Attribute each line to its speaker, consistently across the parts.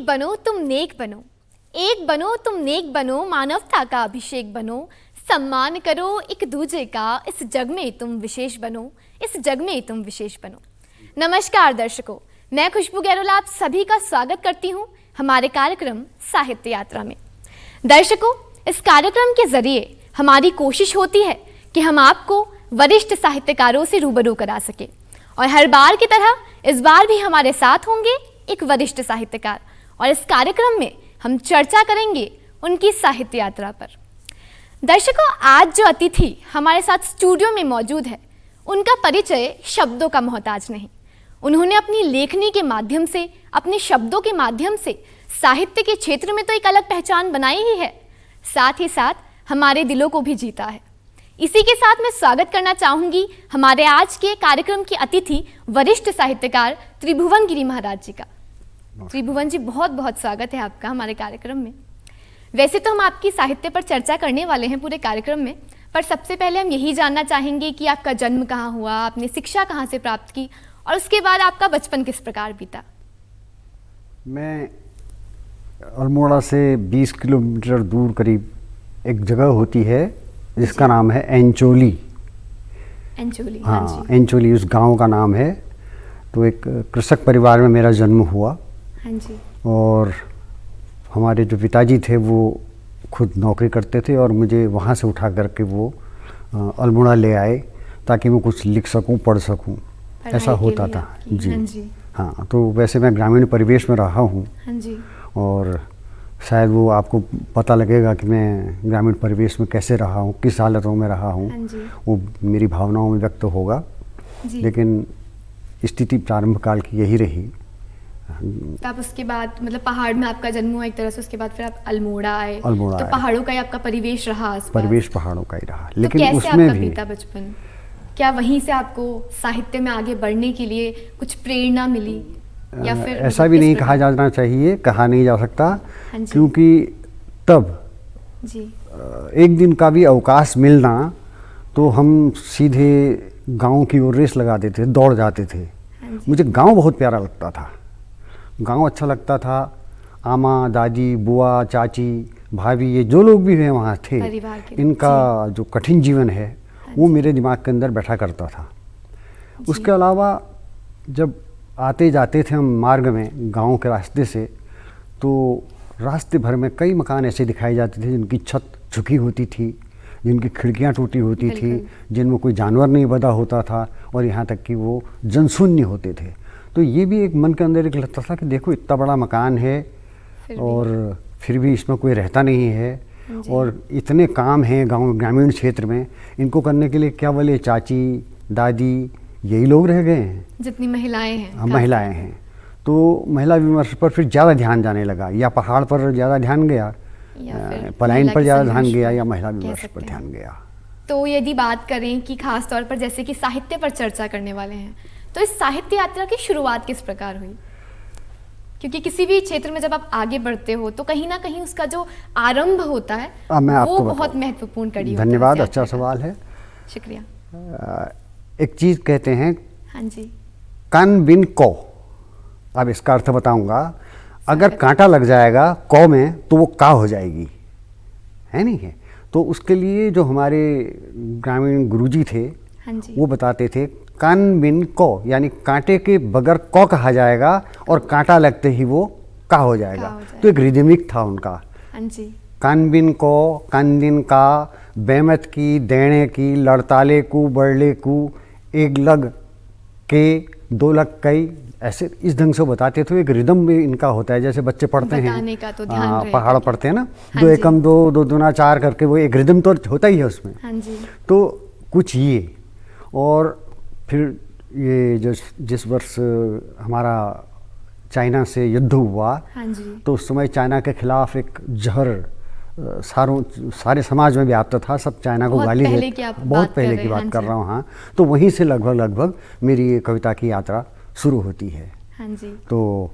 Speaker 1: एक बनो तुम नेक बनो, एक बनो तुम नेक बनो, मानवता का अभिषेक बनो, सम्मान करो एक दूजे का, इस जग में तुम विशेष बनो, इस जग में तुम विशेष बनो। नमस्कार दर्शकों, मैं खुशबू गैरोला आप सभी का स्वागत करती हूँ हमारे कार्यक्रम साहित्य यात्रा में। दर्शकों, इस कार्यक्रम के जरिए हमारी कोशिश होती है कि हम आपको वरिष्ठ साहित्यकारों से रूबरू करा सके, और हर बार की तरह इस बार भी हमारे साथ होंगे एक वरिष्ठ साहित्यकार, और इस कार्यक्रम में हम चर्चा करेंगे उनकी साहित्य यात्रा पर। दर्शकों, आज जो अतिथि हमारे साथ स्टूडियो में मौजूद है, उनका परिचय शब्दों का मोहताज नहीं। उन्होंने अपनी लेखनी के माध्यम से, अपने शब्दों के माध्यम से साहित्य के क्षेत्र में तो एक अलग पहचान बनाई ही है, साथ ही साथ हमारे दिलों को भी जीता है। इसी के साथ मैं स्वागत करना चाहूंगी हमारे आज के कार्यक्रम के अतिथि वरिष्ठ साहित्यकार त्रिभुवन गिरी महाराज जी का। त्रिभुवन जी, बहुत बहुत स्वागत है आपका हमारे कार्यक्रम में। वैसे तो हम आपकी साहित्य पर चर्चा करने वाले हैं पूरे कार्यक्रम में, पर सबसे पहले हम यही जानना चाहेंगे कि आपका जन्म कहाँ हुआ, आपने शिक्षा कहाँ से प्राप्त की, और उसके बाद आपका बचपन किस प्रकार बीता।
Speaker 2: मैं अल्मोड़ा से 20 किलोमीटर दूर करीब एक जगह होती है जिसका नाम है एंचोली।
Speaker 1: एंचोली,
Speaker 2: हाँ, एंचोली उस गांव का नाम है। तो एक कृषक परिवार में मेरा जन्म हुआ।
Speaker 1: हाँ जी।
Speaker 2: और हमारे जो पिताजी थे वो खुद नौकरी करते थे, और मुझे वहाँ से उठा करके वो अल्मोड़ा ले आए ताकि मैं कुछ लिख सकूं, पढ़ सकूं, ऐसा होता था जी।
Speaker 1: हाँ जी।
Speaker 2: हाँ, तो वैसे मैं ग्रामीण परिवेश में रहा हूँ।
Speaker 1: हाँ जी।
Speaker 2: और शायद वो आपको पता लगेगा कि मैं ग्रामीण परिवेश में कैसे रहा हूँ, किस हालतों में रहा हूँ, वो मेरी भावनाओं में व्यक्त होगा। लेकिन स्थिति प्रारंभ काल की यही रही।
Speaker 1: तो आप उसके बाद मतलब पहाड़ में आपका जन्म हुआ एक तरह से, उसके बाद फिर आप अल्मोड़ा आए।
Speaker 2: अल्मोड़ा
Speaker 1: तो
Speaker 2: आए।
Speaker 1: पहाड़ों का ही आपका परिवेश रहा आसपास।
Speaker 2: परिवेश पहाड़ों का ही रहा,
Speaker 1: तो
Speaker 2: लेकिन
Speaker 1: कैसे
Speaker 2: उसमें
Speaker 1: आपका
Speaker 2: भी
Speaker 1: बीता बचपन? क्या वहीं से आपको साहित्य में आगे बढ़ने के लिए कुछ प्रेरणा मिली, या फिर
Speaker 2: ऐसा भी नहीं कहा जाना चाहिए, कहा नहीं जा सकता, क्योंकि तब
Speaker 1: जी
Speaker 2: एक दिन का भी अवकाश मिलना तो हम सीधे गांव की ओर रेस लगाते थे, दौड़ जाते थे। मुझे गांव बहुत प्यारा लगता था, गांव अच्छा लगता था। आमा, दादी, बुआ, चाची, भाभी, ये जो लोग भी हैं वहाँ थे, इनका जो कठिन जीवन है वो मेरे दिमाग के अंदर बैठा करता था। उसके अलावा जब आते जाते थे हम मार्ग में गांव के रास्ते से, तो रास्ते भर में कई मकान ऐसे दिखाए जाते थे जिनकी छत झुकी होती थी, जिनकी खिड़कियां टूटी होती थी, जिनमें कोई जानवर नहीं बंधा होता था, और यहाँ तक कि वो जनशून्य होते थे। तो ये भी एक मन के अंदर एक लगता था कि देखो इतना बड़ा मकान है और फिर भी इसमें कोई रहता नहीं है, और इतने काम हैं गांव ग्रामीण क्षेत्र में, इनको करने के लिए क्या बोले चाची, दादी, यही लोग रह गए हैं,
Speaker 1: जितनी महिलाएं हैं।
Speaker 2: हाँ, महिलाएं हैं। तो महिला विमर्श पर फिर ज़्यादा ध्यान जाने लगा, या पहाड़ पर ज़्यादा ध्यान गया, पलायन पर ज़्यादा ध्यान गया, या महिला विमर्श पर ध्यान गया।
Speaker 1: तो यदि बात करें कि खास तौर पर जैसे कि साहित्य पर चर्चा करने वाले हैं, तो इस साहित्य यात्रा की शुरुआत किस प्रकार हुई? क्योंकि किसी भी क्षेत्र में जब आप आगे बढ़ते हो तो कहीं ना कहीं उसका जो आरंभ होता है वो बहुत महत्वपूर्ण कड़ी होता है।
Speaker 2: धन्यवाद, अच्छा सवाल है,
Speaker 1: शुक्रिया।
Speaker 2: एक चीज़ कहते हैं,
Speaker 1: हाँ जी,
Speaker 2: कन बिन को। अब इसका अर्थ बताऊंगा। अगर कांटा लग जाएगा कौ में तो वो का हो जाएगी, है नहीं है? तो उसके लिए जो हमारे ग्रामीण गुरुजी थे,
Speaker 1: हाँ जी,
Speaker 2: वो बताते थे कन बिन को, यानी कांटे के बगैर कौ कहा जाएगा और कांटा लगते ही वो का हो जाएगा। तो एक रिदमिक था उनका।
Speaker 1: हाँ जी,
Speaker 2: कन बिन को, कन दिन का, बेमत की, देने की, लड़ताले को, बड़ले को, एक लग के, दो लग कई, ऐसे इस ढंग से बताते थे। एक रिदम भी इनका होता है, जैसे बच्चे पढ़ते हैं
Speaker 1: तो
Speaker 2: पहाड़ पढ़ते हैं ना, दो एकम दो, दो दूना चार करके, वो एक रिदम तो होता ही है उसमें।
Speaker 1: हाँ जी।
Speaker 2: तो कुछ ये, और फिर ये जिस वर्ष हमारा चाइना से युद्ध हुआ,
Speaker 1: हाँ जी,
Speaker 2: तो उस समय चाइना के खिलाफ एक जहर सारे समाज में व्याप्त था, सब चाइना को गाली देते। बहुत पहले की बात कर रहा हूँ। हाँ, तो वहीं से लगभग मेरी ये कविता की यात्रा शुरू होती है।
Speaker 1: हाँ जी।
Speaker 2: तो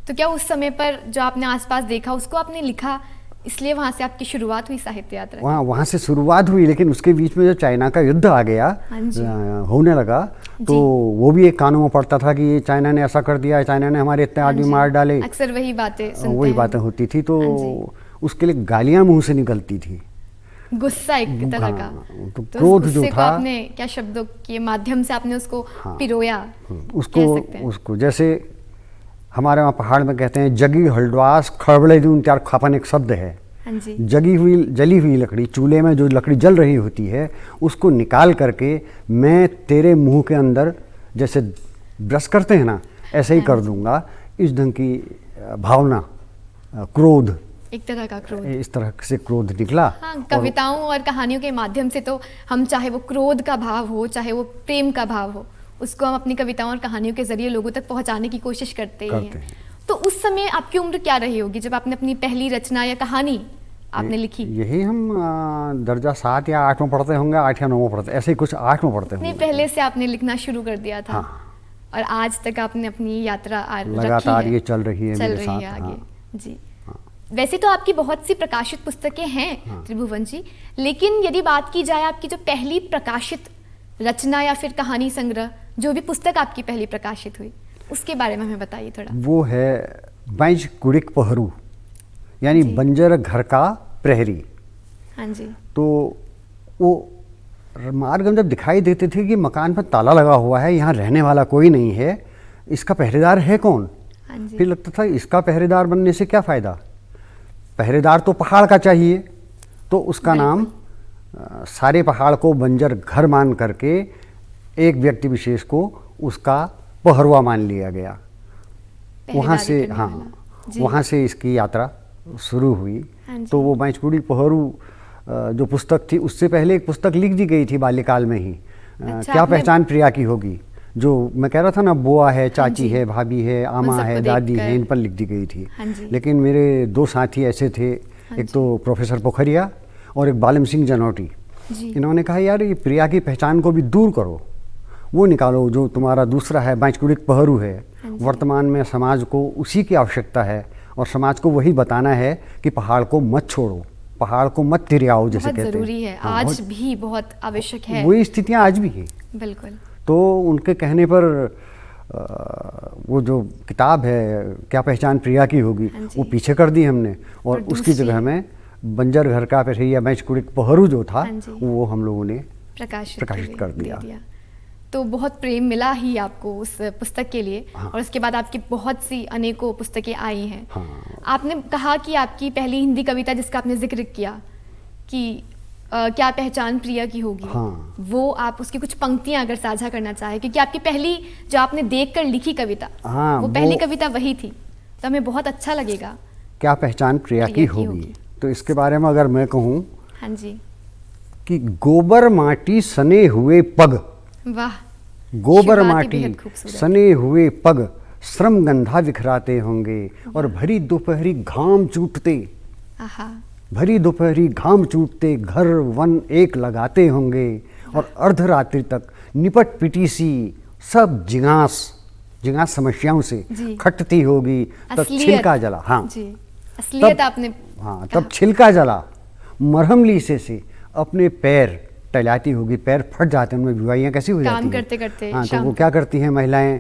Speaker 1: क्या उस समय पर जो आपने आसपास देखा उसको आपने लिखा, इसलिए वहाँ से आपकी शुरुआत हुई साहित्य यात्रा की।
Speaker 2: वहाँ से शुरुआत हुई, लेकिन उसके बीच में जो चाइना का युद्ध आ गया,
Speaker 1: हाँ जी।
Speaker 2: होने लगा, तो वो भी एक कानों में पड़ता था कि ये चाइना ने ऐसा कर दिया, चाइना ने हमारे इतने
Speaker 1: हाँ
Speaker 2: आदमी
Speaker 1: जी।
Speaker 2: मार डाले।
Speaker 1: अक्सर वही बातें सुनते
Speaker 2: वही
Speaker 1: हैं।
Speaker 2: बातें होती थी, तो
Speaker 1: हाँ जी।
Speaker 2: उसके लिए गालियां मुंह से निकलती थी,
Speaker 1: गुस्सा एक तरह का।
Speaker 2: तो
Speaker 1: उस
Speaker 2: क्रोध जो
Speaker 1: गुस्से को
Speaker 2: था,
Speaker 1: आपने क्या शब्दों के माध्यम से आपने उसको पिरोया,
Speaker 2: उसको
Speaker 1: कह सकते हैं।
Speaker 2: उसको जैसे हमारे वहाँ पहाड़ में कहते हैं जगी हल्डवास खड़बड़े दून त्यार खापन, एक शब्द है।
Speaker 1: हाँ जी।
Speaker 2: जली हुई लकड़ी, चूल्हे में जो लकड़ी जल रही होती है, उसको निकाल करके मैं तेरे मुंह के अंदर जैसे ब्रश करते हैं ना, ऐसे ही कर दूंगा। इस ढंग की भावना, क्रोध,
Speaker 1: एक तरह का क्रोध,
Speaker 2: इस तरह से क्रोध निकला।
Speaker 1: हाँ, कविताओं और कहानियों के माध्यम से तो हम चाहे वो क्रोध का भाव हो, चाहे वो प्रेम का भाव हो, उसको हम अपनी कविताओं और कहानियों के जरिए लोगों तक पहुंचाने की कोशिश करते ही हैं। तो उस समय आपकी उम्र क्या रही होगी जब आपने अपनी पहली रचना या कहानी आपने लिखी?
Speaker 2: यही हम दर्जा 7 या 8 में पढ़ते होंगे, 8 या 9 में पढ़ते, ऐसे ही कुछ 8 में पढ़ते होंगे।
Speaker 1: नहीं, पहले से आपने लिखना शुरू कर दिया था।
Speaker 2: हाँ।
Speaker 1: और आज तक आपने अपनी यात्रा
Speaker 2: लगातार ये चल रही है,
Speaker 1: चल
Speaker 2: मेरे
Speaker 1: रही
Speaker 2: साथ।
Speaker 1: है आगे।
Speaker 2: हाँ।
Speaker 1: जी। वैसे तो आपकी बहुत सी प्रकाशित पुस्तकें हैं त्रिभुवन जी, लेकिन यदि बात की जाए आपकी जो पहली प्रकाशित रचना या फिर कहानी संग्रह, जो भी पुस्तक आपकी पहली प्रकाशित हुई, उसके बारे में हमें बताइए थोड़ा।
Speaker 2: वो है बैंच कुड़िक पहरू, यानी बंजर घर का प्रहरी।
Speaker 1: हाँ जी।
Speaker 2: तो वो मार्ग हम जब दिखाई देते थे कि मकान पर ताला लगा हुआ है, यहाँ रहने वाला कोई नहीं है, इसका पहरेदार है कौन?
Speaker 1: हाँ जी।
Speaker 2: फिर लगता था इसका पहरेदार बनने से क्या फ़ायदा, पहरेदार तो पहाड़ का चाहिए। तो उसका नाम सारे पहाड़ को बंजर घर मान करके एक व्यक्ति विशेष को उसका पहरुआ मान लिया गया। वहाँ से, हाँ, वहाँ से इसकी यात्रा शुरू हुई। तो वो बैंचकुड़ी पहरू जो पुस्तक थी, उससे पहले एक पुस्तक लिख दी गई थी बाल्यकाल में ही, क्या पहचान प्रिया की होगी, जो मैं कह रहा था ना, बुआ है, चाची है, भाभी है, आमा है, दादी है, इन पर लिख दी गई थी। लेकिन मेरे 2 साथी ऐसे थे, एक तो प्रोफेसर पोखरिया और एक बालम सिंह जनौटी। इन्होंने कहा यार ये प्रिया की पहचान को भी दूर करो, वो निकालो जो तुम्हारा दूसरा है, बैंचकुड़िक पहरू है। वर्तमान में समाज को उसी की आवश्यकता है, और समाज को वही बताना है कि पहाड़ को मत छोड़ो, पहाड़ को मत तिरियाओ, जैसे कहते हैं।
Speaker 1: जरूरी है, आज भी बहुत आवश्यक है।
Speaker 2: वही स्थितियाँ आज भी हैं।
Speaker 1: बिल्कुल।
Speaker 2: तो उनके कहने पर वो जो किताब है क्या पहचान प्रिया की होगी, वो पीछे कर दी हमने, और उसकी जगह में बंजर घर का प्रहरी बैंचकुड़िक पहरू जो था, वो हम लोगों ने प्रकाशित कर दिया।
Speaker 1: तो बहुत प्रेम मिला ही आपको उस पुस्तक के लिए। और उसके बाद आपकी बहुत सी अनेकों पुस्तकें आई हैं। आपने कहा कि आपकी पहली हिंदी कविता जिसका आपने जिक्र किया कि क्या पहचान प्रिया की होगी, वो आप उसकी कुछ पंक्तियां अगर साझा करना चाहे, क्योंकि आपकी पहली जो आपने देखकर लिखी कविता, वो पहली कविता वही थी, तो हमें बहुत अच्छा लगेगा।
Speaker 2: क्या पहचान प्रिया की होगी। तो इसके बारे में अगर मैं कहूँ,
Speaker 1: हाँ जी,
Speaker 2: कि गोबर माटी सने हुए पग,
Speaker 1: वाह,
Speaker 2: गोबर माटी सने हुए पग श्रम गंधा बिखराते होंगे, और भरी दोपहरी घाम चूटते, भरी दोपहरी घाम चूटते घर वन एक लगाते होंगे, और अर्धरात्रि तक निपट पिटी सी सब जिज्ञास समस्याओं से खटती होगी, तब छिलका जला। हाँ जी,
Speaker 1: असलियत आपने,
Speaker 2: हाँ, तब छिलका जला मरहम लीसे से अपने पैर टहलाती होगी, पैर फट जाते हैं, उनमें बीमारियाँ कैसी हो जाती हैं
Speaker 1: काम करते करते।
Speaker 2: हाँ, तो वो क्या करती हैं महिलाएं,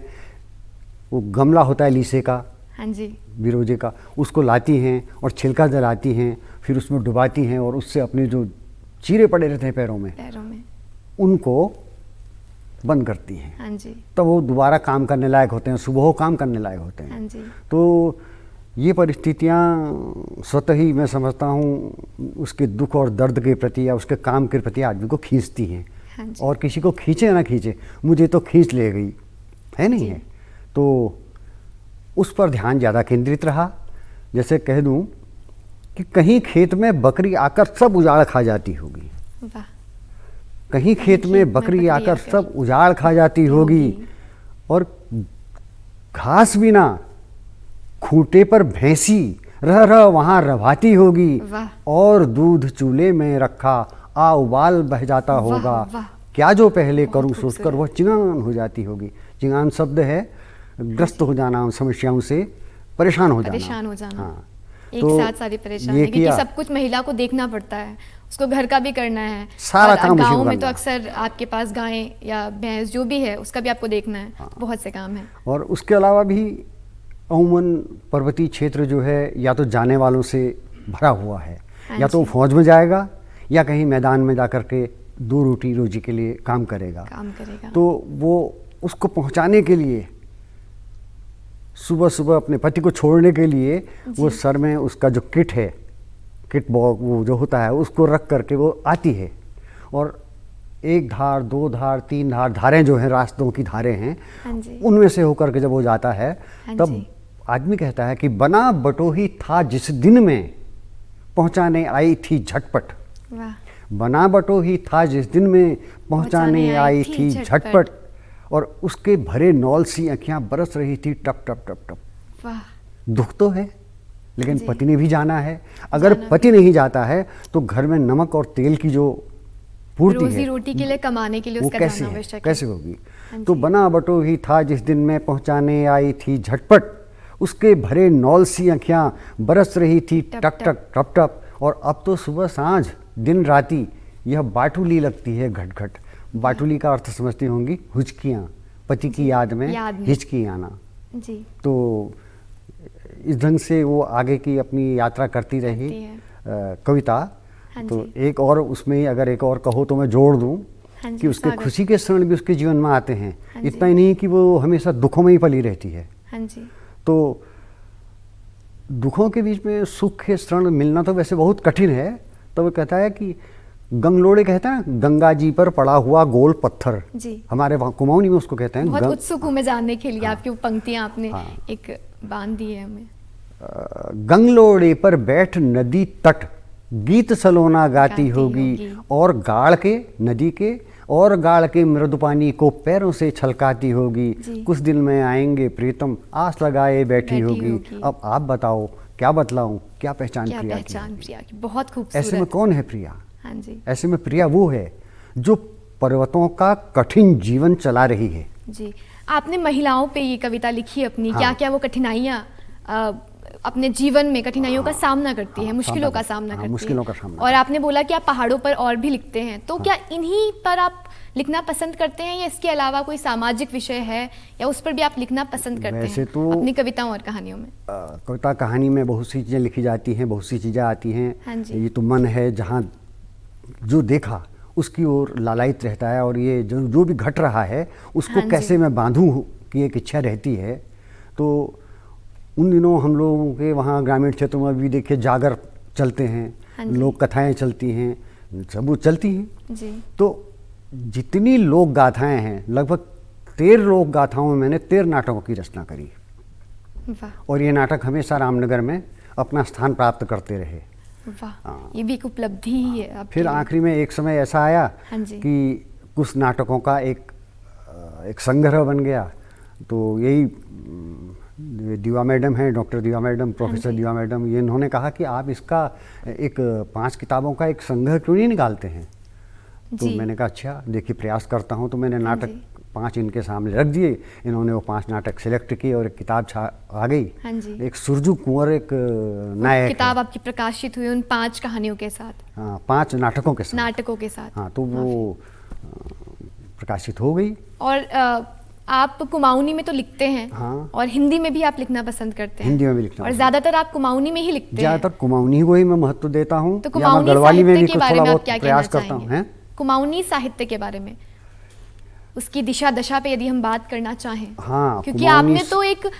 Speaker 2: वो गमला होता है लीसे का,
Speaker 1: हाँ जी,
Speaker 2: बिरोजे का, उसको लाती हैं और छिलका जलाती हैं, फिर उसमें डुबाती हैं, और उससे अपने जो चीरे पड़े रहते हैं पैरों में उनको बंद करती हैं।
Speaker 1: हाँ जी,
Speaker 2: तब वो दोबारा काम करने लायक होते हैं, सुबह काम करने लायक होते हैं।
Speaker 1: हाँ जी।
Speaker 2: तो ये परिस्थितियाँ स्वतः ही मैं समझता हूँ उसके दुख और दर्द के प्रति या उसके काम के प्रति आदमी को खींचती हैं।
Speaker 1: हाँ,
Speaker 2: और किसी को खींचे ना खींचे, मुझे तो खींच ले गई है, नहीं है, तो उस पर ध्यान ज़्यादा केंद्रित रहा। जैसे कह दूँ कि कहीं खेत में बकरी आकर सब उजाड़ खा जाती होगी, कहीं खेत में बकरी आकर सब उजाड़ खा जाती होगी, और घास भी ना, खूंटे पर भैंसी रह वहाँ रवाती होगी, और दूध चूल्हे में रखा आ उबाल बह जाता होगा, क्या जो पहले करूँ सोचकर वह चिंगान हो जाती होगी। चिंगान शब्द है ग्रस्त हो जाना, समस्याओं से परेशान हो जाना।
Speaker 1: हाँ, एक
Speaker 2: तो
Speaker 1: साथ सारी परेशानी,
Speaker 2: ये
Speaker 1: क्योंकि
Speaker 2: किया।
Speaker 1: सब कुछ महिला को देखना पड़ता है, उसको घर का भी करना है,
Speaker 2: सारा
Speaker 1: और
Speaker 2: काम उसी को
Speaker 1: गाँव में तो
Speaker 2: करना है।
Speaker 1: अक्सर आपके पास गायें या भैंस जो भी है उसका भी आपको देखना है,
Speaker 2: हाँ।
Speaker 1: बहुत से काम है।
Speaker 2: और उसके अलावा भी अमूमन पर्वतीय क्षेत्र जो है या तो जाने वालों से भरा हुआ है,
Speaker 1: हाँ
Speaker 2: या तो वो
Speaker 1: जी।
Speaker 2: फौज में जाएगा या कहीं मैदान में जा कर के दो रोटी रोजी के लिए काम करेगा।
Speaker 1: काम करेगा।
Speaker 2: तो वो उसको पहुंचाने के लिए सुबह सुबह अपने पति को छोड़ने के लिए वो सर में उसका जो किट है, किट बॉक्स वो जो होता है उसको रख करके वो आती है, और एक धार, दो धार, तीन धार, धारें जो हैं रास्तों की धारें हैं,
Speaker 1: हाँ जी।
Speaker 2: उनमें से होकर के जब वो जाता है
Speaker 1: हाँ
Speaker 2: तब
Speaker 1: जी।
Speaker 2: आदमी कहता है कि बना बटोही था जिस दिन में पहुंचाने आई थी झटपट।
Speaker 1: वाह।
Speaker 2: बना बटोही था जिस दिन में पहुंचाने आई थी झटपट, और उसके भरे नौल सी आँखियाँ बरस रही थी टप टप टप टप।
Speaker 1: वाह।
Speaker 2: दुख तो है, लेकिन
Speaker 1: जी।
Speaker 2: पति ने भी जाना है। अगर
Speaker 1: जाना
Speaker 2: पति नहीं जाता है तो घर में नमक और तेल की जो पूर्ति
Speaker 1: रोजी
Speaker 2: है
Speaker 1: रोटी के लिए, कमाने के लिए
Speaker 2: वो
Speaker 1: उसका
Speaker 2: कैसे
Speaker 1: जाना
Speaker 2: है,
Speaker 1: आवश्यक है।
Speaker 2: कैसे होगी।
Speaker 1: हाँ
Speaker 2: तो
Speaker 1: जी।
Speaker 2: बना बटो ही था जिस दिन में पहुंचाने आई थी झटपट, उसके भरे नौल सी आँखियाँ बरस रही थी
Speaker 1: टप
Speaker 2: टक टक टप टप, और अब तो सुबह सांझ दिन राती यह बाटुली लगती है घट घट। बाटुली का अर्थ समझती होंगी, हुचकियाँ, पति की याद में हिचकी आना।
Speaker 1: जी।
Speaker 2: तो इस ढंग से वो आगे की अपनी यात्रा करती रही।
Speaker 1: करती है।
Speaker 2: कविता
Speaker 1: हाँ
Speaker 2: तो
Speaker 1: जी।
Speaker 2: एक और उसमें अगर एक और कहो तो मैं जोड़ दूं
Speaker 1: हाँ जी,
Speaker 2: कि उसके
Speaker 1: स्वागत।
Speaker 2: खुशी के क्षण भी उसके जीवन में आते हैं।
Speaker 1: हाँ जी।
Speaker 2: इतना ही नहीं कि वो हमेशा दुखों में ही पली रहती है।
Speaker 1: हाँ जी।
Speaker 2: तो दुखों के बीच में सुख के क्षण मिलना तो वैसे बहुत कठिन है। तो वो कहता है कि गंगलोड़े कहता है ना, गंगा जी पर पड़ा हुआ गोल पत्थर।
Speaker 1: जी।
Speaker 2: हमारे वहाँ कुमाऊनी में उसको कहते हैं
Speaker 1: बहुत उत्सुक हूँ मैं जानने के लिए,
Speaker 2: हाँ।
Speaker 1: आपकी वो पंक्तियाँ आपने
Speaker 2: हाँ।
Speaker 1: एक बांध दी है हमें।
Speaker 2: गंगलोड़े पर बैठ नदी तट, गीत सलोना गाती होगी, और गाड़ के नदी के और गाड़ के मृदु पानी को पैरों से छलकाती होगी।
Speaker 1: जी।
Speaker 2: कुछ दिन में आएंगे प्रीतम, आस लगाए बैठी होगी। अब आप बताओ क्या बतलाऊं, क्या पहचान
Speaker 1: क्या
Speaker 2: प्रिया की
Speaker 1: पहचान
Speaker 2: है?
Speaker 1: प्रिया की, बहुत खूबसूरत।
Speaker 2: ऐसे में कौन है प्रिया?
Speaker 1: हाँ जी।
Speaker 2: ऐसे में प्रिया वो है जो पर्वतों का कठिन जीवन चला रही है।
Speaker 1: जी। आपने महिलाओं पे ये कविता लिखी अपनी,
Speaker 2: हाँ।
Speaker 1: क्या क्या वो कठिनाइयाँ अपने जीवन में कठिनाइयों का सामना करती है, मुश्किलों का सामना करती है।
Speaker 2: मुश्किलों का सामना
Speaker 1: और आपने बोला कि आप पहाड़ों पर और भी लिखते हैं, तो क्या इन्हीं पर आप लिखना पसंद करते हैं, या इसके अलावा कोई सामाजिक विषय है या उस पर भी आप लिखना पसंद करते
Speaker 2: वैसे
Speaker 1: हैं
Speaker 2: तो
Speaker 1: अपनी कविताओं और कहानियों में?
Speaker 2: कविता कहानी में बहुत सी चीज़ें लिखी जाती हैं, बहुत सी चीज़ें आती हैं।
Speaker 1: हाँ जी।
Speaker 2: ये तो मन है, जहाँ जो देखा उसकी ओर लालायित रहता है, और ये जो भी घट रहा है उसको
Speaker 1: हाँ जी।
Speaker 2: कैसे मैं बांधूं की एक इच्छा रहती है। तो उन दिनों हम लोगों के वहाँ ग्रामीण क्षेत्रों में भी देखिए जागर चलते हैं,
Speaker 1: हाँ जी।
Speaker 2: लोक कथाएँ चलती हैं, सब वो चलती हैं।
Speaker 1: जी।
Speaker 2: तो जितनी लोक गाथाएँ हैं, लगभग 13 लोक गाथाओं में मैंने 13 नाटकों की रचना करी,
Speaker 1: वाह।
Speaker 2: और ये नाटक हमेशा रामनगर में अपना स्थान प्राप्त करते रहे।
Speaker 1: वाह,
Speaker 2: हाँ।
Speaker 1: ये भी एक उपलब्धि ही है आपके
Speaker 2: फिर
Speaker 1: लिए।
Speaker 2: आखिरी में एक समय ऐसा आया
Speaker 1: हाँ जी।
Speaker 2: कि कुछ नाटकों का एक संग्रह बन गया। तो यही दीवा मैडम हैं, डॉक्टर दीवा मैडम, प्रोफेसर
Speaker 1: जी।
Speaker 2: दीवा मैडम, ये इन्होंने कहा कि आप इसका एक 5 किताबों का एक संग्रह क्यों नहीं निकालते हैं। तो
Speaker 1: जी।
Speaker 2: मैंने कहा अच्छा देखिए प्रयास करता हूँ। तो मैंने नाटक
Speaker 1: जी।
Speaker 2: 5 इनके सामने रख दिए, इन्होंने वो 5 नाटक सिलेक्ट किए और एक किताब आ गई।
Speaker 1: हाँ जी।
Speaker 2: एक सुरजू कुंवर एक नायक
Speaker 1: किताब
Speaker 2: है।
Speaker 1: आपकी प्रकाशित हुई उन 5 कहानियों के साथ,
Speaker 2: हाँ, 5 नाटकों के साथ।
Speaker 1: नाटकों के साथ।
Speaker 2: हाँ, तो वो प्रकाशित हो गई।
Speaker 1: और आप कुमाऊनी में तो लिखते हैं,
Speaker 2: हाँ।
Speaker 1: और हिंदी में भी आप लिखना पसंद करते हैं।
Speaker 2: हिंदी में भी लिखना
Speaker 1: और
Speaker 2: पसंद।
Speaker 1: ज्यादातर आप कुमाऊनी में ही लिखते हैं।
Speaker 2: ज़्यादातर कुमाऊनी को ही मैं महत्व देता हूँ,
Speaker 1: तो
Speaker 2: या मैं
Speaker 1: कुमाऊनी
Speaker 2: गढ़वाली में
Speaker 1: साहित्य
Speaker 2: भी
Speaker 1: के
Speaker 2: कुछ
Speaker 1: बारे
Speaker 2: थोड़ा
Speaker 1: में आप
Speaker 2: बहुत
Speaker 1: क्या कहना
Speaker 2: प्रयास करता हूँ।
Speaker 1: चाहेंगे?
Speaker 2: हैं?
Speaker 1: कुमाऊनी साहित्य के बारे में, उसकी दिशा दशा पे यदि हम बात करना चाहें।
Speaker 2: हाँ,
Speaker 1: क्योंकि
Speaker 2: कुमाऊनी
Speaker 1: आपने तो एक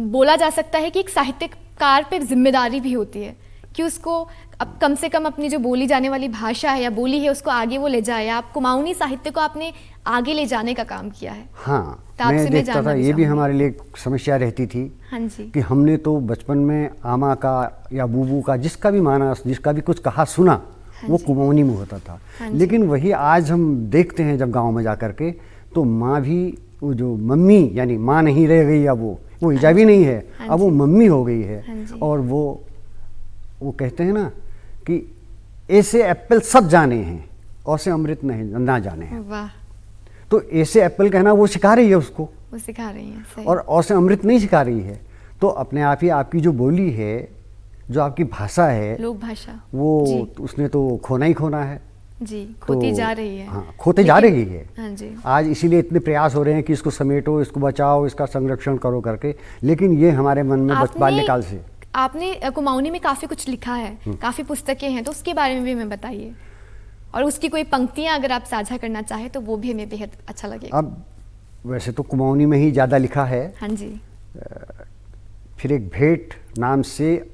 Speaker 1: बोला जा सकता है कि एक साहित्यकार पे जिम्मेदारी भी होती है कि उसको अब कम से कम अपनी जो बोली जाने वाली भाषा है या बोली है उसको आगे वो ले जाए। आप कुमाऊनी साहित्य को आपने आगे ले जाने का काम किया है।
Speaker 2: हाँ,
Speaker 1: तो आपसे
Speaker 2: मैं
Speaker 1: मैं
Speaker 2: देखता
Speaker 1: जानना
Speaker 2: था,
Speaker 1: भी
Speaker 2: ये भी
Speaker 1: चाहूंगी।
Speaker 2: हमारे लिए एक समस्या रहती थी
Speaker 1: हाँ जी।
Speaker 2: कि हमने तो बचपन में आमा का या बूबू का जिसका भी माना, जिसका भी कुछ कहा सुना, वो
Speaker 1: जी।
Speaker 2: कुमाऊनी में होता था।
Speaker 1: हाँ जी।
Speaker 2: लेकिन वही आज हम देखते हैं जब गांव में जा कर के, तो माँ भी वो जो मम्मी यानी माँ नहीं रह गई, अब वो हिजाबी नहीं है,
Speaker 1: हाँ
Speaker 2: अब वो
Speaker 1: जी।
Speaker 2: मम्मी हो गई है।
Speaker 1: हाँ जी।
Speaker 2: और वो कहते हैं ना कि ऐसे एप्पल सब जाने हैं और से अमृत नहीं ना जाने हैं।
Speaker 1: वाह,
Speaker 2: तो ऐसे एप्पल कहना वो सिखा रही है उसको,
Speaker 1: वो सिखा रही हैं। सही।
Speaker 2: और से अमृत नहीं सिखा रही है। तो अपने आप ही आपकी जो बोली है जो आपकी भाषा है,
Speaker 1: लोक भाषा,
Speaker 2: वो
Speaker 1: जी
Speaker 2: उसने तो खोना ही खोना है।
Speaker 1: जी, खोती
Speaker 2: तो
Speaker 1: जा रही है।
Speaker 2: हाँ, खोते जा रही है।
Speaker 1: हाँ जी,
Speaker 2: आज इसीलिए इतने प्रयास हो रहे हैं कि इसको समेटो, इसको बचाओ, इसका संरक्षण करो करके, लेकिन ये हमारे मन में बाल्यकाल से।
Speaker 1: आपने कुमाऊनी में काफ़ी कुछ लिखा है, काफ़ी पुस्तकें हैं, तो उसके बारे में भी हमें बताइए, और उसकी कोई पंक्तियां अगर आप साझा करना चाहें तो वो भी हमें बेहद अच्छा लगेगा।
Speaker 2: अब वैसे तो कुमाऊनी में ही ज़्यादा लिखा है।
Speaker 1: हाँ जी,
Speaker 2: फिर एक भेंट नाम से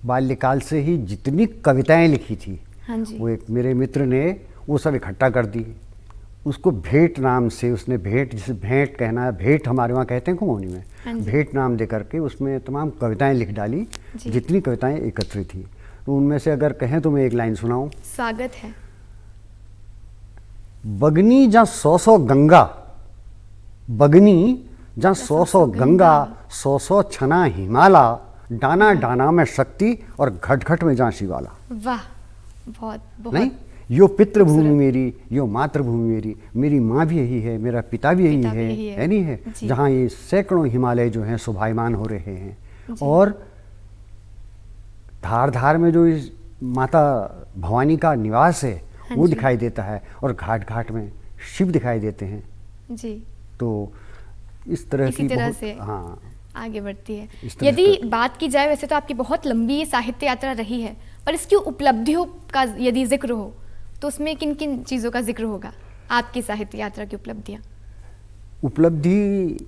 Speaker 2: बाल्यकाल से ही जितनी कविताएं लिखी थी,
Speaker 1: हाँ जी,
Speaker 2: वो एक मेरे मित्र ने वो सब इकट्ठा कर दी। उसको भेंट नाम से उसने, भेंट जिसे भेंट कहना है, भेंट हमारे वहाँ कहते हैं कुमाऊनी
Speaker 1: हाँ
Speaker 2: में,
Speaker 1: जी।
Speaker 2: भेंट नाम दे करके उसमें तमाम कविताएं लिख डाली,
Speaker 1: जी।
Speaker 2: जितनी कविताएं एकत्रित थी। तो उनमें से अगर कहें तो मैं एक लाइन सुनाऊं।
Speaker 1: स्वागत है।
Speaker 2: बगनी जा 100 गंगा, बगनी जा 100 गंगा, 100 छना हिमाला, डाना डाना में शक्ति और घट घट में झांसी वाला।
Speaker 1: वाह, बहुत बहुत
Speaker 2: नहीं, यो पितृभूमि मेरी, यो मातृभूमि मेरी, मेरी माँ भी यही है, मेरा पिता भी यही है नहीं है,
Speaker 1: जी।
Speaker 2: जहाँ ये सैकड़ों हिमालय जो हैं शोभायमान हो रहे हैं, और धार धार में जो इस माता भवानी का निवास है वो दिखाई देता है, और घाट घाट में शिव दिखाई देते हैं।
Speaker 1: जी,
Speaker 2: तो इस तरह
Speaker 1: इसी
Speaker 2: की
Speaker 1: तरह
Speaker 2: बहुत,
Speaker 1: से
Speaker 2: हाँ,
Speaker 1: आगे बढ़ती है।
Speaker 2: इस तरह
Speaker 1: यदि
Speaker 2: से-
Speaker 1: बात की जाए, वैसे तो आपकी बहुत लंबी साहित्य यात्रा रही है, पर इसकी उपलब्धियों का यदि जिक्र हो तो उसमें किन किन चीज़ों का जिक्र होगा, आपकी साहित्य यात्रा की उपलब्धियाँ?
Speaker 2: उपलब्धि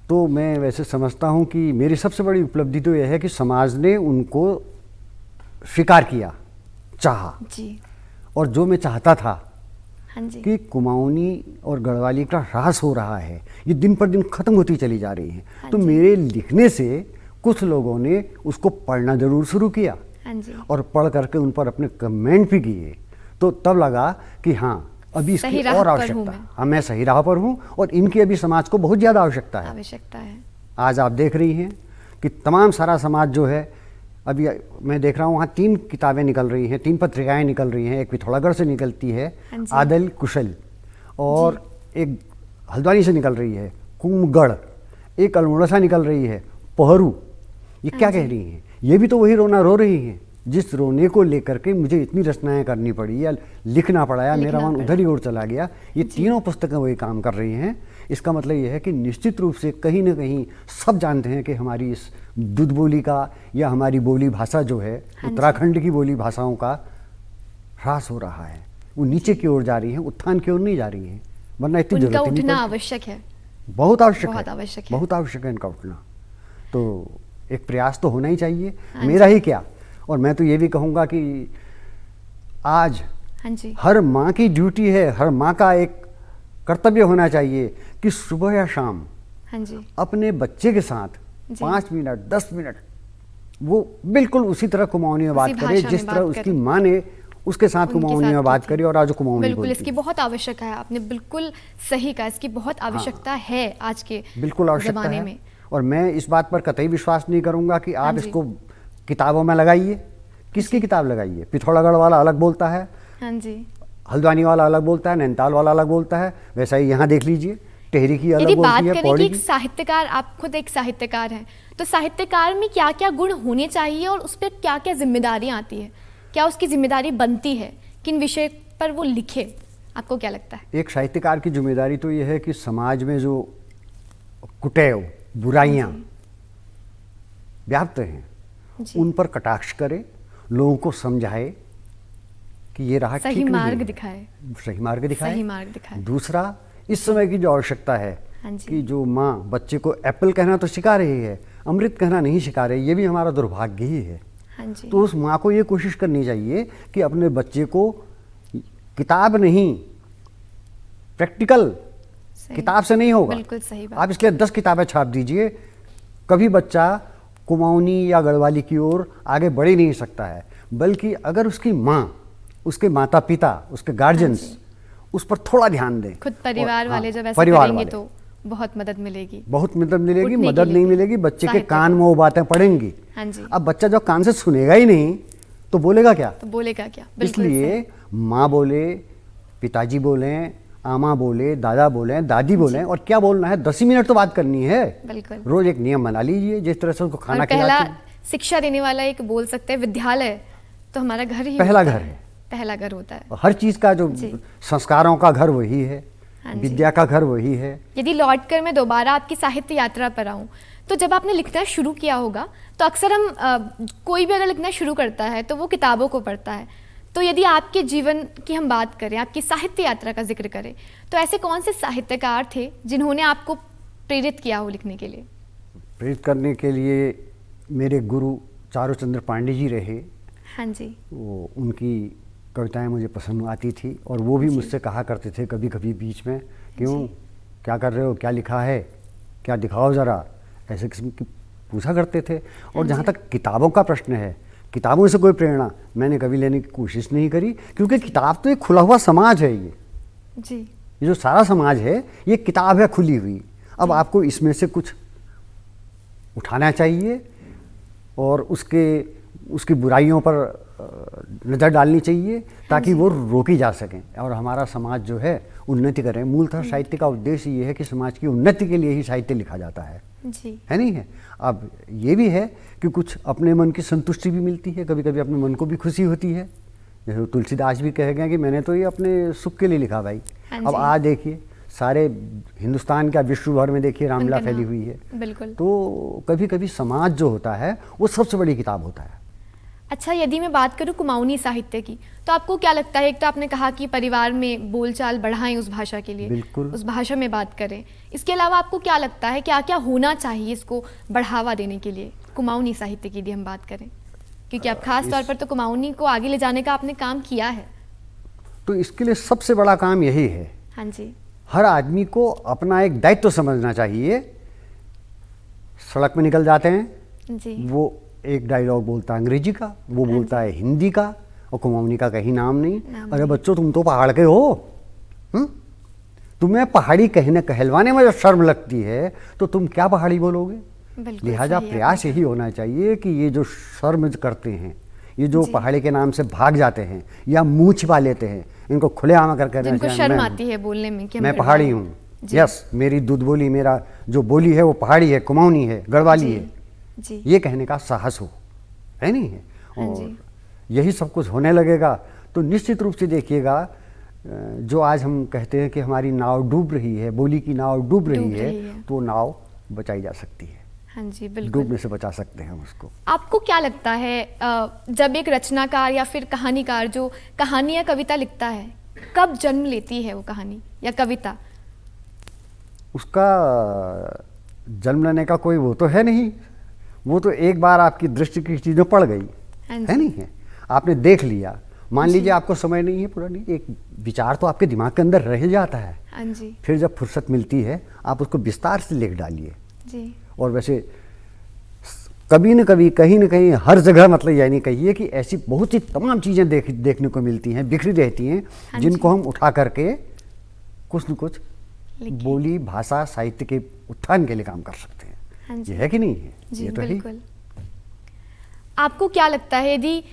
Speaker 2: तो मैं वैसे समझता हूँ कि मेरी सबसे बड़ी उपलब्धि तो यह है कि समाज ने उनको स्वीकार किया, चाहा,
Speaker 1: जी,
Speaker 2: और जो मैं चाहता था
Speaker 1: हाँ जी,
Speaker 2: कि कुमाऊनी और गढ़वाली का ह्रास हो रहा है, ये दिन पर दिन खत्म होती चली जा रही है,
Speaker 1: हाँ
Speaker 2: तो
Speaker 1: जी।
Speaker 2: मेरे लिखने से कुछ लोगों ने उसको पढ़ना जरूर शुरू किया,
Speaker 1: हाँ जी,
Speaker 2: और पढ़ करके उन पर अपने कमेंट भी किए। तो तब लगा कि हाँ, अभी
Speaker 1: सही
Speaker 2: इसकी
Speaker 1: राह
Speaker 2: और
Speaker 1: पर हूँ
Speaker 2: आवश्यकता,
Speaker 1: मैं।
Speaker 2: हाँ, मैं सही राह पर हूँ, और इनकी अभी समाज को बहुत ज़्यादा आवश्यकता है।
Speaker 1: आवश्यकता है।
Speaker 2: आज आप देख रही हैं कि तमाम सारा समाज जो है, अभी मैं देख रहा हूँ वहाँ 3 किताबें निकल रही हैं, 3 पत्रिकाएं निकल रही हैं। एक पिथौरागढ़ से निकलती है,
Speaker 1: हाँ जी।
Speaker 2: आदल कुशल, और एक हल्द्वानी से निकल रही है, कुमगढ़, एक अल्मोड़ा से निकल रही है, पहरू। ये क्या कह रही हैं? ये भी तो वही रोना रो रही हैं जिस रोने को लेकर के मुझे इतनी रचनाएं करनी पड़ी या लिखना पड़ा, या मेरा मन उधर ही ओर चला गया। ये तीनों पुस्तकें वही काम कर रही हैं। इसका मतलब ये है कि निश्चित रूप से कहीं ना कहीं सब जानते हैं कि हमारी इस दुध बोली का या हमारी बोली भाषा जो है, उत्तराखंड की बोली भाषाओं का ह्रास हो रहा है। वो नीचे की ओर जा रही है, उत्थान की ओर नहीं जा रही है, वरना इतनी
Speaker 1: उनका
Speaker 2: जरूरत ही नहीं
Speaker 1: उठना
Speaker 2: पड़ती।
Speaker 1: आवश्यक है।
Speaker 2: बहुत आवश्यक
Speaker 1: बहुत
Speaker 2: है,
Speaker 1: आवश्यक है।
Speaker 2: बहुत आवश्यक है इनका उठना। तो एक प्रयास तो होना ही चाहिए, मेरा ही क्या, और मैं तो ये भी कहूँगा कि आज
Speaker 1: हाँ जी,
Speaker 2: हर माँ की ड्यूटी है, हर माँ का एक कर्तव्य होना चाहिए कि सुबह या शाम
Speaker 1: हाँ जी,
Speaker 2: अपने बच्चे के साथ
Speaker 1: जी।
Speaker 2: 5 मिनट 10 मिनट वो बिल्कुल उसी तरह कुमाऊनी में बात करे
Speaker 1: भाषा
Speaker 2: जिस
Speaker 1: में
Speaker 2: तरह
Speaker 1: बात
Speaker 2: उसकी
Speaker 1: करें।
Speaker 2: माँ ने उसके साथ
Speaker 1: उनके
Speaker 2: कुमाऊनी
Speaker 1: साथ
Speaker 2: में
Speaker 1: की
Speaker 2: बात
Speaker 1: थी।
Speaker 2: करी, और आज वो कुमाऊनी
Speaker 1: बिल्कुल,
Speaker 2: बोलती
Speaker 1: इसकी
Speaker 2: है।
Speaker 1: बहुत आवश्यक है। आपने बिल्कुल सही कहा, इसकी बहुत आवश्यकता है आज के
Speaker 2: बिल्कुल आवश्यकता
Speaker 1: ज़माने
Speaker 2: है।
Speaker 1: में।
Speaker 2: और मैं इस बात पर कतई विश्वास नहीं करूंगा कि
Speaker 1: हाँ
Speaker 2: आप
Speaker 1: जी।
Speaker 2: इसको किताबों में लगाइए। किसकी किताब लगाइए? पिथौरागढ़ वाला अलग बोलता है,
Speaker 1: हाँ जी,
Speaker 2: हल्द्वानी वाला अलग बोलता है, नैनीताल वाला अलग बोलता है, वैसा ही यहाँ देख लीजिए, टेहरी की अलग
Speaker 1: यदि बात
Speaker 2: बोलती है,
Speaker 1: करें कि
Speaker 2: पौड़ी
Speaker 1: एक
Speaker 2: की।
Speaker 1: साहित्यकार, आप खुद एक साहित्यकार हैं, तो साहित्यकार में क्या क्या गुण होने चाहिए और उस पर क्या क्या जिम्मेदारियां आती है? क्या उसकी जिम्मेदारी बनती है? किन विषय पर वो लिखे? आपको क्या लगता है?
Speaker 2: एक साहित्यकार की जिम्मेदारी तो यह है कि समाज में जो कुटैव, बुराइयां व्याप्त हैं,
Speaker 1: जी,
Speaker 2: उन पर कटाक्ष करे, लोगों को समझाए कि ये राह
Speaker 1: सही
Speaker 2: ठीक नहीं
Speaker 1: मार्ग
Speaker 2: है।
Speaker 1: दिखाए।
Speaker 2: सही मार्ग दिखाए।
Speaker 1: सही मार्ग दिखाए।
Speaker 2: दूसरा, इस समय की जो आवश्यकता है
Speaker 1: हाँ जी।
Speaker 2: कि जो माँ बच्चे को एप्पल कहना तो सिखा रही है, अमृत कहना नहीं सिखा रही, ये भी हमारा दुर्भाग्य ही है।
Speaker 1: हाँ जी,
Speaker 2: तो उस माँ को ये कोशिश करनी चाहिए कि अपने बच्चे को किताब नहीं, प्रैक्टिकल,
Speaker 1: सही।
Speaker 2: किताब से नहीं होगा।
Speaker 1: बिल्कुल सही बात।
Speaker 2: आप इसके 10 किताबें छाप दीजिए, कभी बच्चा कुमाऊनी या गढ़वाली की ओर आगे बढ़ ही नहीं सकता है। बल्कि अगर उसकी माँ, उसके माता पिता, उसके गार्जियंस उस पर थोड़ा ध्यान दें,
Speaker 1: खुद परिवार
Speaker 2: और-
Speaker 1: वाले
Speaker 2: हाँ,
Speaker 1: जब ऐसा
Speaker 2: परिवार
Speaker 1: करेंगे
Speaker 2: वाले।
Speaker 1: तो बहुत मदद मिलेगी।
Speaker 2: बहुत मदद मिलेगी।
Speaker 1: उठने के
Speaker 2: मदद
Speaker 1: लिए
Speaker 2: नहीं
Speaker 1: भी।
Speaker 2: मिलेगी, बच्चे के
Speaker 1: साहित्य
Speaker 2: कान में वो बातें पड़ेंगी।
Speaker 1: हाँ जी,
Speaker 2: अब बच्चा जब कान से सुनेगा ही नहीं तो बोलेगा क्या?
Speaker 1: तो बोलेगा क्या? बिल्कुल
Speaker 2: इसलिए
Speaker 1: सही।
Speaker 2: माँ बोले, पिताजी बोले, आमा बोले, दादा बोले, दादी बोले, और क्या बोलना है, 10 ही मिनट तो बात करनी है।
Speaker 1: बिल्कुल।
Speaker 2: रोज एक नियम बना लीजिए, जिस तरह से उसको खाना
Speaker 1: और पहला
Speaker 2: खिलाते हैं।
Speaker 1: शिक्षा देने वाला एक बोल सकते हैं विद्यालय, तो हमारा घर ही
Speaker 2: पहला
Speaker 1: होता
Speaker 2: घर है।
Speaker 1: पहला घर होता है।
Speaker 2: हर चीज़ का जो
Speaker 1: जी।
Speaker 2: संस्कारों का घर वही है,
Speaker 1: हाँ जी।
Speaker 2: विद्या का घर वही है।
Speaker 1: यदि लौट कर मैं दोबारा आपकी साहित्य यात्रा पर आऊँ, तो जब आपने लिखना शुरू किया होगा तो अक्सर हम कोई भी अगर लिखना शुरू करता है तो वो किताबों को पढ़ता है। तो यदि आपके जीवन की हम बात करें, आपकी साहित्य यात्रा का जिक्र करें, तो ऐसे कौन से साहित्यकार थे जिन्होंने आपको प्रेरित किया हो लिखने के लिए?
Speaker 2: प्रेरित करने के लिए मेरे गुरु चारुचंद्र पांडे जी रहे।
Speaker 1: हाँ जी।
Speaker 2: वो उनकी कविताएं मुझे पसंद आती थी और वो भी मुझसे कहा करते थे कभी कभी बीच में, क्यों, क्या कर रहे हो, क्या लिखा है, क्या दिखाओ ज़रा, ऐसे किस्म की पूछा करते थे। और जहाँ तक किताबों का प्रश्न है, किताबों से कोई प्रेरणा मैंने कभी लेने की कोशिश नहीं करी, क्योंकि किताब तो एक खुला हुआ समाज है।
Speaker 1: जी।
Speaker 2: ये जो सारा समाज है ये किताब है खुली हुई। अब आपको इसमें से कुछ उठाना चाहिए और उसकी बुराइयों पर नज़र डालनी चाहिए ताकि वो रोकी जा सकें और हमारा समाज जो है उन्नति करें। मूलतः साहित्य का उद्देश्य ये है कि समाज की उन्नति के लिए ही साहित्य लिखा जाता है।
Speaker 1: जी।
Speaker 2: है नहीं है? अब ये भी है कि कुछ अपने मन की संतुष्टि भी मिलती है, कभी कभी अपने मन को भी खुशी होती है। जैसे तुलसीदास भी कह गए कि मैंने तो ये अपने सुख के लिए लिखा भाई।
Speaker 1: हाँ
Speaker 2: अब
Speaker 1: जी।
Speaker 2: आज देखिए सारे हिंदुस्तान का, विश्व भर में देखिए रामलीला
Speaker 1: उनका
Speaker 2: फैली
Speaker 1: नाम।
Speaker 2: हुई है।
Speaker 1: बिल्कुल।
Speaker 2: तो कभी कभी समाज जो होता है वो सबसे बड़ी किताब होता है।
Speaker 1: अच्छा, यदि मैं बात करूं कुमाऊनी साहित्य की, तो आपको क्या लगता है? एक तो आपने कहा कि परिवार में बोलचाल बढ़ाएं उस भाषा के लिए,
Speaker 2: बिल्कुल।
Speaker 1: उस भाषा में बात करें। इसके अलावा आपको क्या लगता है क्या क्या होना चाहिए इसको बढ़ावा देने के लिए, कुमाऊनी साहित्य की यदि हम बात करें? क्योंकि आप खास तौर पर तो कुमाऊनी को आगे ले जाने का आपने काम किया है।
Speaker 2: तो इसके लिए सबसे बड़ा काम यही है,
Speaker 1: हाँ जी।
Speaker 2: हर आदमी को अपना एक दायित्व समझना चाहिए। सड़क में निकल जाते हैं,
Speaker 1: जी।
Speaker 2: वो एक डायलॉग बोलता है अंग्रेजी का, वो बोलता है हिंदी का, और कुमाऊनी का कहीं नाम नहीं। अरे बच्चों, तुम तो पहाड़ के हो, तुम्हें पहाड़ी कहने कहलवाने में जब शर्म लगती है तो तुम क्या पहाड़ी बोलोगे?
Speaker 1: बिल्कुल
Speaker 2: लिहाजा
Speaker 1: सही है
Speaker 2: प्रयास
Speaker 1: आपका।
Speaker 2: यही होना चाहिए कि ये जो शर्म करते हैं, ये जो पहाड़ी के नाम से भाग जाते हैं या मुंह छिपा लेते हैं, इनको खुलेआम कर कहना
Speaker 1: जिनको
Speaker 2: चाहिए,
Speaker 1: शर्म
Speaker 2: मैं-
Speaker 1: आती है बोलने में कि हम
Speaker 2: मैं
Speaker 1: गढ़वाली
Speaker 2: पहाड़ी
Speaker 1: हैं।
Speaker 2: हूँ।
Speaker 1: जी।
Speaker 2: यस, मेरी दूध बोली, मेरा जो बोली है वो पहाड़ी है, कुमाऊनी है, गढ़वाली
Speaker 1: जी।
Speaker 2: है।
Speaker 1: जी।
Speaker 2: ये कहने का साहस हो, है नहीं है?
Speaker 1: हाँ
Speaker 2: और
Speaker 1: जी।
Speaker 2: यही सब कुछ होने लगेगा तो निश्चित रूप से देखिएगा, जो आज हम कहते हैं कि हमारी नाव डूब रही है, बोली की नाव डूब रही है, तो वो नाव बचाई जा सकती है।
Speaker 1: हाँ जी, बिल्कुल।
Speaker 2: डूबने से बचा सकते हैं हम उसको।
Speaker 1: आपको क्या लगता है जब एक रचनाकार या फिर कहानीकार जो कहानी या कविता लिखता है, कब जन्म लेती है वो कहानी या कविता?
Speaker 2: उसका जन्म लेने का कोई वो तो है नहीं, वो तो एक बार आपकी दृष्टि की चीज़ें पड़ गई,
Speaker 1: हाँ
Speaker 2: है
Speaker 1: जी।
Speaker 2: नहीं है? आपने देख लिया, मान लीजिए आपको समय नहीं है पूरा, नहीं, एक विचार तो आपके दिमाग के अंदर रह जाता है।
Speaker 1: हाँ जी।
Speaker 2: फिर जब फुर्सत मिलती है आप उसको विस्तार से लिख डालिए।
Speaker 1: जी।
Speaker 2: और वैसे कभी न कभी, कहीं न कहीं, हर जगह, मतलब यानी नहीं कहिए कि ऐसी बहुत सी तमाम चीज़ें देखने को मिलती हैं, बिखरी रहती हैं,
Speaker 1: हाँ
Speaker 2: जिनको
Speaker 1: जी।
Speaker 2: हम उठा करके कुछ न कुछ
Speaker 1: लिखिए।
Speaker 2: बोली, भाषा, साहित्य के उत्थान के लिए काम कर सकते हैं।
Speaker 1: हाँ जी।
Speaker 2: ये है कि नहीं है?
Speaker 1: जी,
Speaker 2: ये तो है ही।
Speaker 1: बिल्कुल। आपको क्या लगता है यदि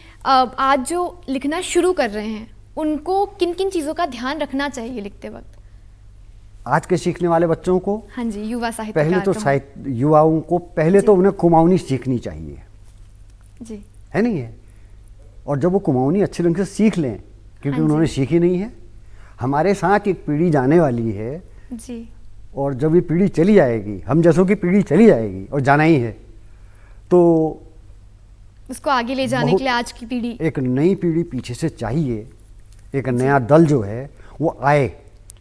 Speaker 1: आज जो लिखना शुरू कर रहे हैं उनको किन किन चीज़ों का ध्यान रखना चाहिए लिखते वक्त?
Speaker 2: आज के सीखने वाले बच्चों को
Speaker 1: हाँ जी, युवा साहित्यकार
Speaker 2: पहले तो
Speaker 1: हम।
Speaker 2: साहित्य, युवाओं को पहले
Speaker 1: जी।
Speaker 2: तो उन्हें कुमाऊनी सीखनी चाहिए,
Speaker 1: जी।
Speaker 2: है नहीं है? और जब वो कुमाऊनी अच्छे ढंग से सीख लें, क्योंकि
Speaker 1: हाँ
Speaker 2: उन्होंने
Speaker 1: जी।
Speaker 2: सीखी नहीं है, हमारे साथ एक पीढ़ी जाने वाली है,
Speaker 1: जी।
Speaker 2: और जब ये पीढ़ी चली जाएगी, हम जैसों की पीढ़ी चली जाएगी, और जाना ही है, तो
Speaker 1: उसको आगे ले जाने
Speaker 2: बहुत-
Speaker 1: के लिए आज की पीढ़ी।
Speaker 2: एक नई पीढ़ी पीछे से चाहिए, एक नया दल जो है वो आए।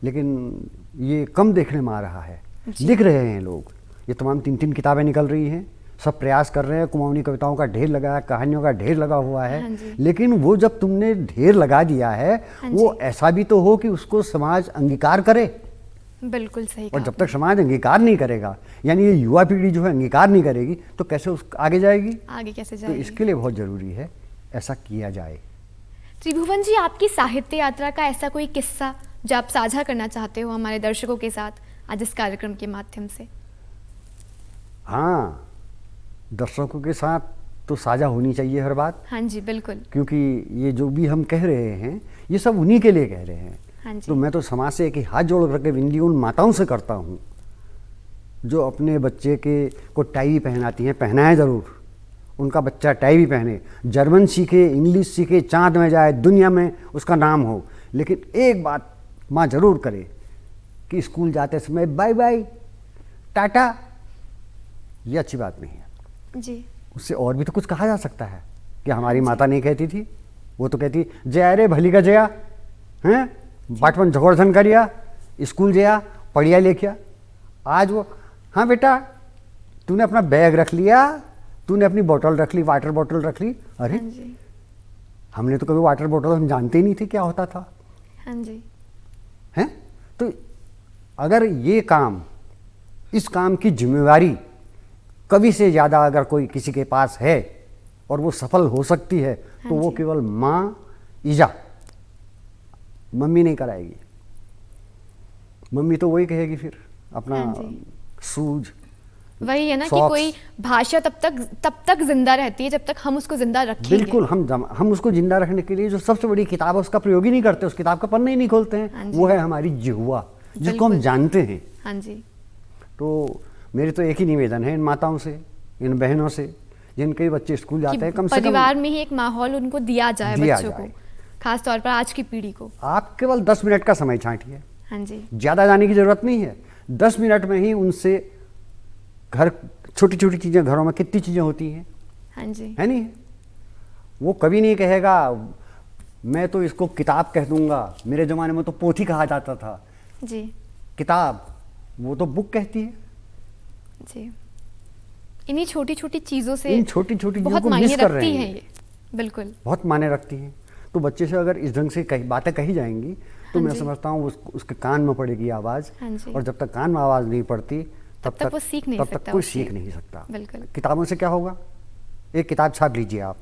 Speaker 2: लेकिन ये कम देखने में आ रहा है।
Speaker 1: जी।
Speaker 2: लिख रहे हैं लोग, ये तमाम 3-3 किताबें निकल रही हैं, सब प्रयास कर रहे हैं, कुमाऊनी कविताओं का ढेर लगा है, कहानियों का ढेर लगा हुआ है।
Speaker 1: हाँ जी।
Speaker 2: लेकिन वो जब तुमने ढेर लगा दिया है,
Speaker 1: हाँ
Speaker 2: वो
Speaker 1: जी।
Speaker 2: ऐसा भी तो हो कि उसको समाज अंगीकार करे।
Speaker 1: बिल्कुल सही
Speaker 2: और
Speaker 1: कहा
Speaker 2: जब तक समाज अंगीकार नहीं करेगा, यानी ये युवा पीढ़ी जो है अंगीकार नहीं करेगी, तो कैसे उस आगे जाएगी?
Speaker 1: आपने। आगे कैसे
Speaker 2: तो
Speaker 1: जाएगी?
Speaker 2: इसके लिए बहुत ज़रूरी है ऐसा किया जाए।
Speaker 1: त्रिभुवन जी, आपकी साहित्य यात्रा का ऐसा कोई किस्सा जो आप साझा करना चाहते हो हमारे दर्शकों के साथ आज इस कार्यक्रम के माध्यम से?
Speaker 2: हाँ, दर्शकों के साथ तो साझा होनी चाहिए हर बात,
Speaker 1: हाँ जी, बिल्कुल।
Speaker 2: क्योंकि ये जो भी हम कह रहे हैं ये सब उन्हीं के लिए कह रहे हैं।
Speaker 1: हाँ जी।
Speaker 2: तो मैं तो समाज से एक ही हाथ जोड़ करके विनती उन माताओं से करता हूँ जो अपने बच्चे को टाई पहनाती हैं, पहनाएं ज़रूर, उनका बच्चा टाई भी पहने, जर्मन सीखे, इंग्लिश सीखे, चांद में जाए, दुनिया में उसका नाम हो, लेकिन एक बात माँ ज़रूर करे कि स्कूल जाते समय बाय बाय, टाटा, ये अच्छी बात नहीं है
Speaker 1: जी।
Speaker 2: उससे और भी तो कुछ कहा जा सकता है कि हमारी माता नहीं कहती थी, वो तो कहती जया रे भली का जया, हैं बाटवन झगड़धन करिया, स्कूल जया, पढ़िया लिखिया। आज वो हाँ बेटा तूने अपना बैग रख लिया, तूने अपनी बोतल रख ली, वाटर बोतल रख ली। अरे
Speaker 1: हाँ जी।
Speaker 2: हमने तो कभी वाटर बोतल हम जानते ही नहीं थे क्या होता था,
Speaker 1: हाँ जी।
Speaker 2: हैं। तो अगर ये काम, इस काम की जिम्मेवारी कवि से ज़्यादा अगर कोई किसी के पास है और वो सफल हो सकती है तो वो केवल माँ ईजा, मम्मी नहीं कराएगी। मम्मी तो वही कहेगी फिर अपना
Speaker 1: हाँ जी।
Speaker 2: सूझ,
Speaker 1: वही है ना कि
Speaker 2: Socks।
Speaker 1: कोई भाषा तब तक जिंदा रहती है जब तक हम उसको जिंदा रखेंगे।
Speaker 2: बिल्कुल। हम उसको जिंदा रखने के लिए जो सबसे बड़ी किताब है उसका प्रयोग ही नहीं करते, उस किताब का पन्ना ही नहीं खोलते
Speaker 1: हाँ
Speaker 2: हैं।
Speaker 1: जी।
Speaker 2: वो है हमारी जिह्वा, जिसको हम
Speaker 1: बिल्कुल।
Speaker 2: जानते हैं।
Speaker 1: हाँ जी।
Speaker 2: तो मेरे तो एक ही निवेदन है इन माताओं से, इन बहनों से, जिनके बच्चे स्कूल जाते हैं, कम से कम
Speaker 1: परिवार में ही एक माहौल उनको दिया जाए
Speaker 2: दिया
Speaker 1: बच्चों को,
Speaker 2: जाए।
Speaker 1: खास तौर पर आज की पीढ़ी को।
Speaker 2: आप केवल 10 मिनट का समय छांटिए,
Speaker 1: हाँ जी।
Speaker 2: ज़्यादा जाने की ज़रूरत नहीं है। 10 मिनट में ही उनसे घर, छोटी छोटी चीज़ें, घरों में कितनी चीज़ें होती हैं,
Speaker 1: हाँ जी।
Speaker 2: है नहीं। वो कभी नहीं कहेगा मैं तो इसको किताब कह दूंगा, मेरे ज़माने में तो पोथी कहा जाता था,
Speaker 1: जी।
Speaker 2: किताब वो तो बुक कहती है।
Speaker 1: जी। इन्हीं छोटी छोटी चीज़ों से
Speaker 2: इन छोटी छोटी चीज़ों
Speaker 1: बहुत
Speaker 2: को
Speaker 1: मायने
Speaker 2: मिस कर रहे
Speaker 1: रखती
Speaker 2: हैं
Speaker 1: हैं ये। बिल्कुल।
Speaker 2: बहुत मायने रखती हैं। तो बच्चे से अगर इस ढंग से बातें कही जाएंगी तो
Speaker 1: हाँ
Speaker 2: मैं
Speaker 1: जी।
Speaker 2: समझता हूँ उसके कान में पड़ेगी आवाज़।
Speaker 1: हाँ जी।
Speaker 2: और जब तक कान में आवाज़ नहीं पड़ती
Speaker 1: तब तक वो सीख नहीं
Speaker 2: तब तक
Speaker 1: सकता
Speaker 2: कोई
Speaker 1: उससे।
Speaker 2: सीख नहीं सकता।
Speaker 1: बिल्कुल।
Speaker 2: किताबों से क्या होगा, एक किताब छाप लीजिए आप,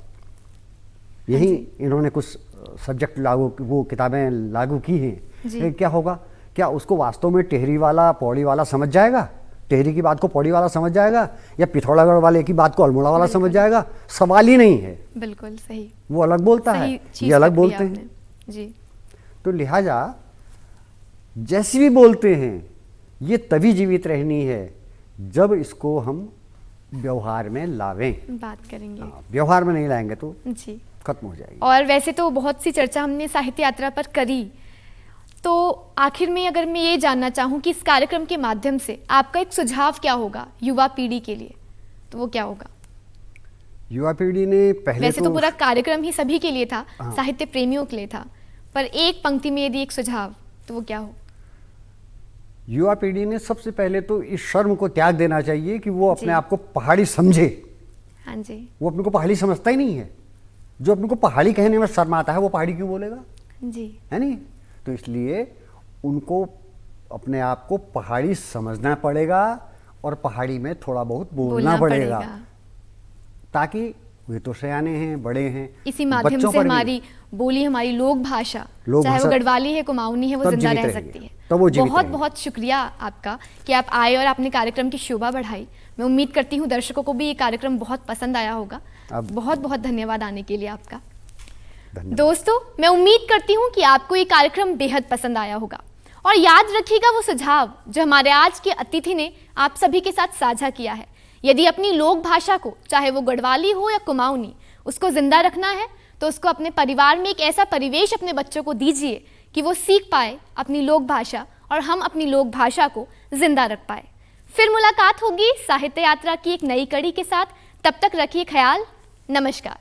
Speaker 2: यही इन्होंने कुछ सब्जेक्ट लागू, वो किताबें लागू की हैं,
Speaker 1: जी।
Speaker 2: लेकिन क्या होगा, क्या उसको वास्तव में टेहरी वाला पौड़ी वाला समझ जाएगा, टेहरी की बात को पौड़ी वाला समझ जाएगा, या पिथौरागढ़ वाले की बात को अल्मोड़ा वाला समझ जाएगा? सवाल ही नहीं है।
Speaker 1: बिल्कुल सही।
Speaker 2: वो अलग बोलता है,
Speaker 1: सही
Speaker 2: ये
Speaker 1: चीज़
Speaker 2: अलग
Speaker 1: पकड़ी
Speaker 2: बोलते
Speaker 1: आपने।
Speaker 2: हैं।
Speaker 1: जी।
Speaker 2: तो लिहाजा जैसी भी बोलते हैं ये तभी जीवित रहनी है जब इसको हम व्यवहार में लावें।
Speaker 1: बात करेंगे।
Speaker 2: व्यवहार में नहीं लाएंगे तो
Speaker 1: जी।
Speaker 2: खत्म हो जाएगी।
Speaker 1: और वैसे तो बहुत सी चर्चा हमने साहित्य यात्रा पर करी, तो आखिर में अगर मैं ये जानना चाहूँ कि इस कार्यक्रम के माध्यम से आपका एक सुझाव क्या होगा युवा पीढ़ी के लिए, तो वो क्या होगा?
Speaker 2: युवा पीढ़ी ने पहले
Speaker 1: वैसे तो पूरा कार्यक्रम ही सभी के लिए था,
Speaker 2: हाँ।
Speaker 1: साहित्य प्रेमियों के लिए था, पर एक पंक्ति में यदि एक सुझाव, तो वो क्या हो?
Speaker 2: युवा पीढ़ी ने सबसे पहले तो इस शर्म को त्याग देना चाहिए कि वो अपने
Speaker 1: जी।
Speaker 2: आप को पहाड़ी समझे।
Speaker 1: हाँ जी।
Speaker 2: वो अपने को पहाड़ी समझता ही नहीं है। जो अपने को पहाड़ी कहने में शर्म आता है वो पहाड़ी क्यों बोलेगा,
Speaker 1: जी।
Speaker 2: है नहीं। तो इसलिए उनको अपने आप को पहाड़ी समझना पड़ेगा और पहाड़ी में थोड़ा बहुत बोलना पड़ेगा, ताकि वे तो सयाने हैं, बड़े हैं,
Speaker 1: इसी माध्यम
Speaker 2: बच्चों
Speaker 1: से
Speaker 2: पर भी
Speaker 1: हमारी बोली, हमारी लोक भाषा,
Speaker 2: लोक
Speaker 1: चाहे वो
Speaker 2: भाषा
Speaker 1: गढ़वाली है, कुमाऊनी है, वो
Speaker 2: तब
Speaker 1: जिंदा
Speaker 2: जीवित
Speaker 1: रह
Speaker 2: रहेगी,
Speaker 1: सकती है।
Speaker 2: तब वो जीवित
Speaker 1: बहुत
Speaker 2: रहेगी।
Speaker 1: बहुत शुक्रिया आपका कि आप आए और आपने कार्यक्रम की शोभा बढ़ाई। मैं उम्मीद करती हूँ दर्शकों को भी ये कार्यक्रम बहुत पसंद आया होगा। बहुत बहुत धन्यवाद आने के लिए आपका।
Speaker 2: धन्यवाद।
Speaker 1: दोस्तों, मैं उम्मीद करती हूँ कि आपको ये कार्यक्रम बेहद पसंद आया होगा और याद रखिएगा वो सुझाव जो हमारे आज के अतिथि ने आप सभी के साथ साझा किया है। यदि अपनी लोक भाषा को, चाहे वो गढ़वाली हो या कुमाऊनी, उसको जिंदा रखना है तो उसको अपने परिवार में एक ऐसा परिवेश अपने बच्चों को दीजिए कि वो सीख पाए अपनी लोक भाषा और हम अपनी लोक भाषा को जिंदा रख पाए। फिर मुलाकात होगी साहित्य यात्रा की एक नई कड़ी के साथ। तब तक रखिए ख्याल। नमस्कार।